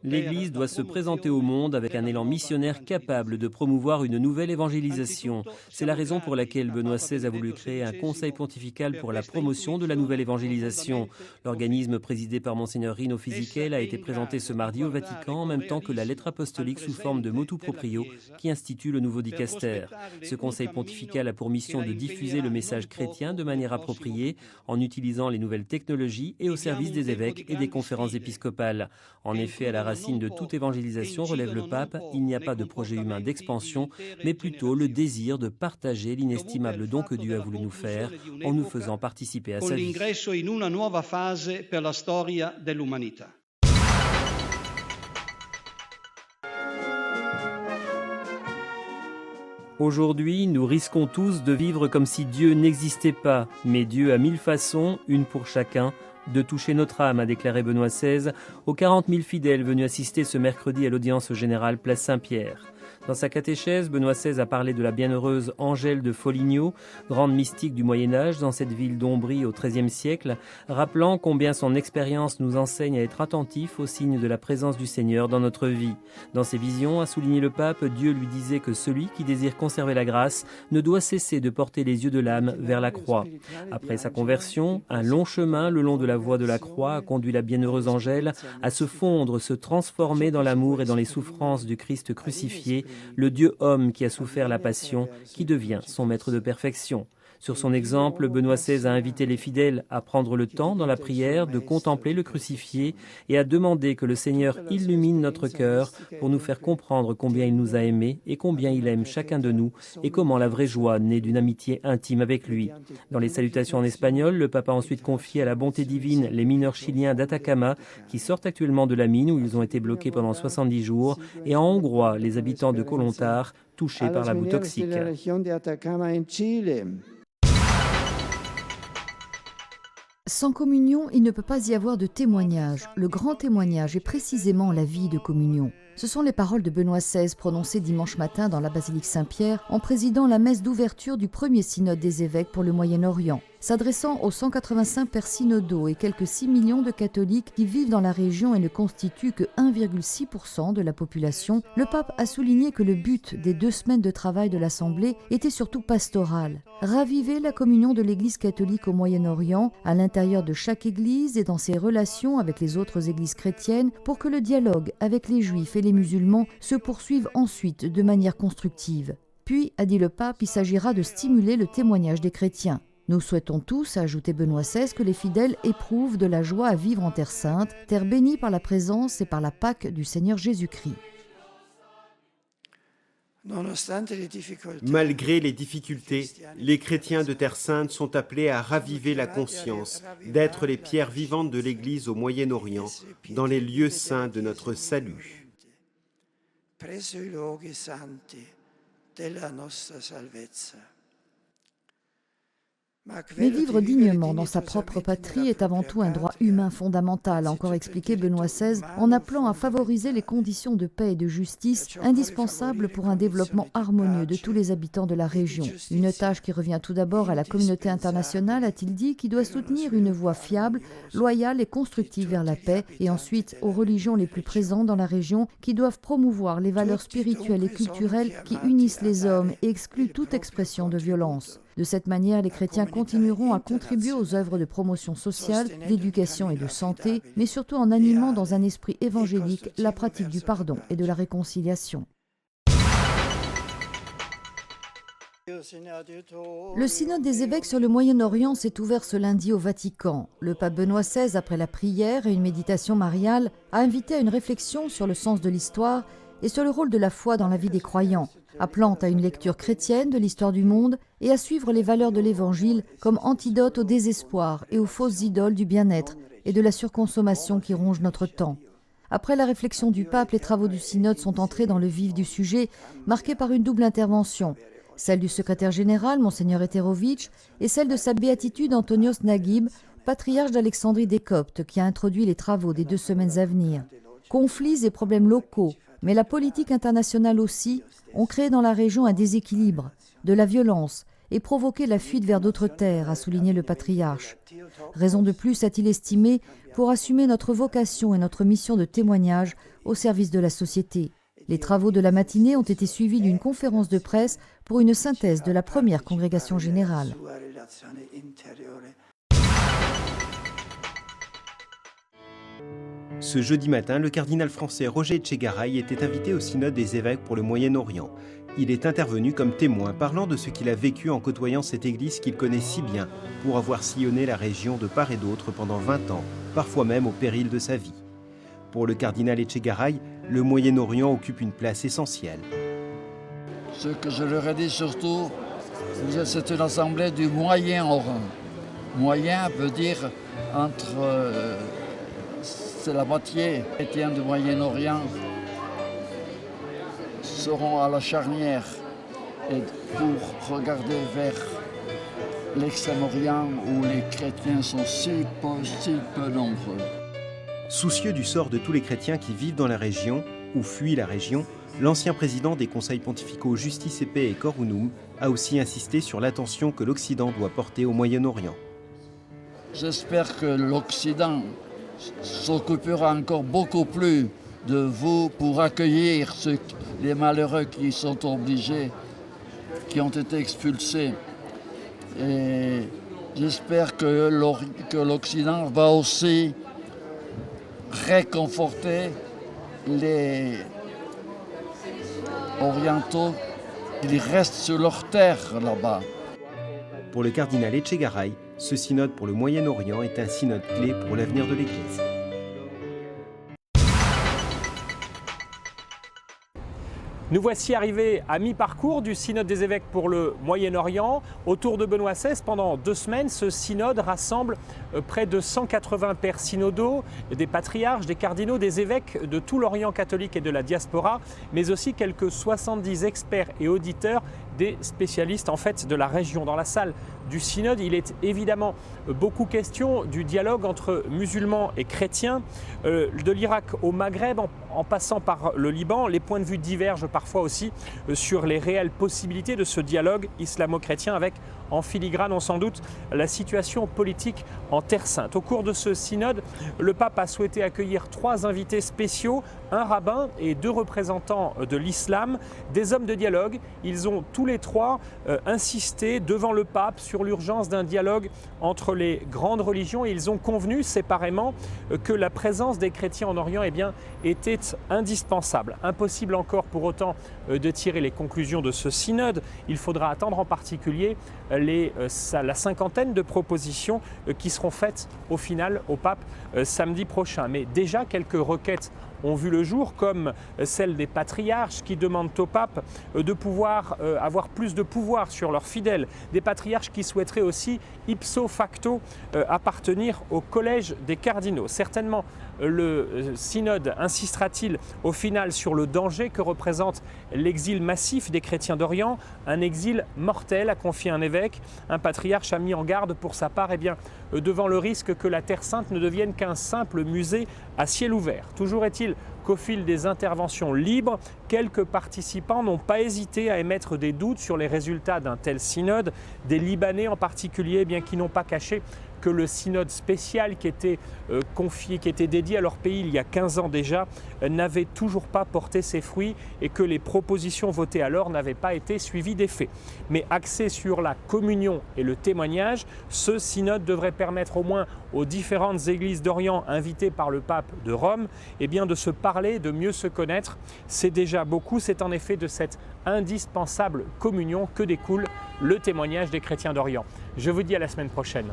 L'Église doit se présenter au monde avec un élan missionnaire capable de promouvoir une nouvelle évangélisation. C'est la raison pour laquelle Benoît XVI a voulu créer un conseil pontifical pour la promotion de la nouvelle évangélisation. L'organisme présidé par Monseigneur Rino Fisichella a été présenté ce mardi au Vatican en même temps que la lettre apostolique sous forme de motu proprio qui institue le nouveau dicaster. Ce conseil pontifical a pour mission de diffuser le message chrétien de manière appropriée en utilisant les nouvelles technologies et au service des évêques et des conférences épiscopales. En effet, à la racine de toute évangélisation, relève le pape, il n'y a pas de projet humain d'expansion, mais plutôt le désir de partager l'inestimable don que Dieu a voulu nous faire en nous faisant participer à sa vie. Aujourd'hui, nous risquons tous de vivre comme si Dieu n'existait pas, mais Dieu a 1000 façons, une pour chacun, de toucher notre âme, a déclaré Benoît XVI aux 40 000 fidèles venus assister ce mercredi à l'audience générale place Saint-Pierre. Dans sa catéchèse, Benoît XVI a parlé de la bienheureuse Angèle de Foligno, grande mystique du Moyen-Âge dans cette ville d'Ombrie au XIIIe siècle, rappelant combien son expérience nous enseigne à être attentifs aux signes de la présence du Seigneur dans notre vie. Dans ses visions, a souligné le pape, Dieu lui disait que celui qui désire conserver la grâce ne doit cesser de porter les yeux de l'âme vers la croix. Après sa conversion, un long chemin le long de la voie de la croix a conduit la bienheureuse Angèle à se fondre, se transformer dans l'amour et dans les souffrances du Christ crucifié, le Dieu homme qui a souffert la passion, qui devient son maître de perfection. Sur son exemple, Benoît XVI a invité les fidèles à prendre le temps dans la prière de contempler le crucifié et à demander que le Seigneur illumine notre cœur pour nous faire comprendre combien il nous a aimés et combien il aime chacun de nous et comment la vraie joie naît d'une amitié intime avec lui. Dans les salutations en espagnol, le pape a ensuite confié à la bonté divine les mineurs chiliens d'Atacama qui sortent actuellement de la mine où ils ont été bloqués pendant 70 jours et en hongrois les habitants de Kolontar touchés par la boue toxique. Sans communion, il ne peut pas y avoir de témoignage. Le grand témoignage est précisément la vie de communion. Ce sont les paroles de Benoît XVI prononcées dimanche matin dans la basilique Saint-Pierre en présidant la messe d'ouverture du premier synode des évêques pour le Moyen-Orient. S'adressant aux 185 pères synodaux et quelques 6 millions de catholiques qui vivent dans la région et ne constituent que 1,6% de la population, le pape a souligné que le but des 2 semaines de travail de l'Assemblée était surtout pastoral. Raviver la communion de l'Église catholique au Moyen-Orient, à l'intérieur de chaque Église et dans ses relations avec les autres Églises chrétiennes, pour que le dialogue avec les Juifs et les musulmans se poursuive ensuite de manière constructive. Puis, a dit le pape, il s'agira de stimuler le témoignage des chrétiens. Nous souhaitons tous, a ajouté Benoît XVI, que les fidèles éprouvent de la joie à vivre en Terre Sainte, terre bénie par la présence et par la Pâque du Seigneur Jésus-Christ. Malgré les difficultés, les chrétiens de Terre Sainte sont appelés à raviver la conscience d'être les pierres vivantes de l'Église au Moyen-Orient, dans les lieux saints de notre salut. Mais vivre dignement dans sa propre patrie est avant tout un droit humain fondamental, a encore expliqué Benoît XVI, en appelant à favoriser les conditions de paix et de justice indispensables pour un développement harmonieux de tous les habitants de la région. Une tâche qui revient tout d'abord à la communauté internationale, a-t-il dit, qui doit soutenir une voie fiable, loyale et constructive vers la paix, et ensuite aux religions les plus présentes dans la région qui doivent promouvoir les valeurs spirituelles et culturelles qui unissent les hommes et excluent toute expression de violence. De cette manière, les chrétiens continueront à contribuer aux œuvres de promotion sociale, d'éducation et de santé, mais surtout en animant dans un esprit évangélique la pratique du pardon et de la réconciliation. Le synode des évêques sur le Moyen-Orient s'est ouvert ce lundi au Vatican. Le pape Benoît XVI, après la prière et une méditation mariale, a invité à une réflexion sur le sens de l'histoire et sur le rôle de la foi dans la vie des croyants, appelant à une lecture chrétienne de l'histoire du monde et à suivre les valeurs de l'Évangile comme antidote au désespoir et aux fausses idoles du bien-être et de la surconsommation qui rongent notre temps. Après la réflexion du pape, les travaux du synode sont entrés dans le vif du sujet, marqués par une double intervention, celle du secrétaire général, Monseigneur Eterovitch, et celle de sa béatitude Antonios Naguib, patriarche d'Alexandrie des Coptes, qui a introduit les travaux des 2 semaines à venir. Conflits et problèmes locaux, mais la politique internationale aussi, ont créé dans la région un déséquilibre, de la violence et provoquer la fuite vers d'autres terres, a souligné le patriarche. Raison de plus, a-t-il estimé, pour assumer notre vocation et notre mission de témoignage au service de la société. Les travaux de la matinée ont été suivis d'une conférence de presse pour une synthèse de la première congrégation générale. Ce jeudi matin, le cardinal français Roger Etchegaray était invité au synode des évêques pour le Moyen-Orient. Il est intervenu comme témoin, parlant de ce qu'il a vécu en côtoyant cette église qu'il connaît si bien, pour avoir sillonné la région de part et d'autre pendant 20 ans, parfois même au péril de sa vie. Pour le cardinal Etchegaray, le Moyen-Orient occupe une place essentielle. Ce que je leur ai dit surtout, c'est une assemblée du Moyen-Orient. Moyen veut dire entre... c'est la moitié chrétiens du Moyen-Orient seront à la charnière et pour regarder vers l'Extrême-Orient où les chrétiens sont si peu nombreux. Soucieux du sort de tous les chrétiens qui vivent dans la région ou fuient la région, l'ancien président des conseils pontificaux Justice et Paix et Cor Unum a aussi insisté sur l'attention que l'Occident doit porter au Moyen-Orient. J'espère que l'Occident s'occupera encore beaucoup plus de vous pour accueillir les malheureux qui sont obligés, qui ont été expulsés. Et j'espère que l'Occident va aussi réconforter les orientaux qui restent sur leur terre là-bas. Pour le cardinal Etchegaray, ce synode pour le Moyen-Orient est un synode clé pour l'avenir de l'Église. Nous voici arrivés à mi-parcours du synode des évêques pour le Moyen-Orient. Autour de Benoît XVI, pendant 2 semaines, ce synode rassemble près de 180 pères synodaux, des patriarches, des cardinaux, des évêques de tout l'Orient catholique et de la diaspora, mais aussi quelques 70 experts et auditeurs, des spécialistes en fait de la région. Dans la salle du synode, il est évidemment beaucoup question du dialogue entre musulmans et chrétiens, de l'Irak au Maghreb, en passant par le Liban. Les points de vue divergent parfois aussi sur les réelles possibilités de ce dialogue islamo-chrétien avec, en filigrane, on s'en doute, la situation politique en Terre Sainte. Au cours de ce synode, le pape a souhaité accueillir 3 invités spéciaux, un rabbin et 2 représentants de l'islam, des hommes de dialogue. Ils ont tous les 3 insisté devant le pape sur l'urgence d'un dialogue entre les grandes religions et ils ont convenu séparément que la présence des chrétiens en Orient était indispensable. Impossible encore pour autant de tirer les conclusions de ce synode. Il faudra attendre en particulier la 50aine de propositions qui seront faites au final au pape samedi prochain. Mais déjà quelques requêtes ont vu le jour, comme celle des patriarches qui demandent au pape de pouvoir avoir plus de pouvoir sur leurs fidèles. Des patriarches qui souhaiteraient aussi ipso facto appartenir au collège des cardinaux. Certainement, le synode insistera-t-il au final sur le danger que représente l'exil massif des chrétiens d'Orient, un exil mortel, a confié un évêque. Un patriarche a mis en garde pour sa part devant le risque que la Terre Sainte ne devienne qu'un simple musée à ciel ouvert. Toujours est-il qu'au fil des interventions libres, quelques participants n'ont pas hésité à émettre des doutes sur les résultats d'un tel synode, des Libanais en particulier, qui n'ont pas caché que le synode spécial qui était confié, qui était dédié à leur pays il y a 15 ans déjà, n'avait toujours pas porté ses fruits et que les propositions votées alors n'avaient pas été suivies d'effet. Mais axé sur la communion et le témoignage, ce synode devrait permettre au moins aux différentes églises d'Orient invitées par le pape de Rome de se parler, de mieux se connaître. C'est déjà beaucoup, c'est en effet de cette indispensable communion que découle le témoignage des chrétiens d'Orient. Je vous dis à la semaine prochaine.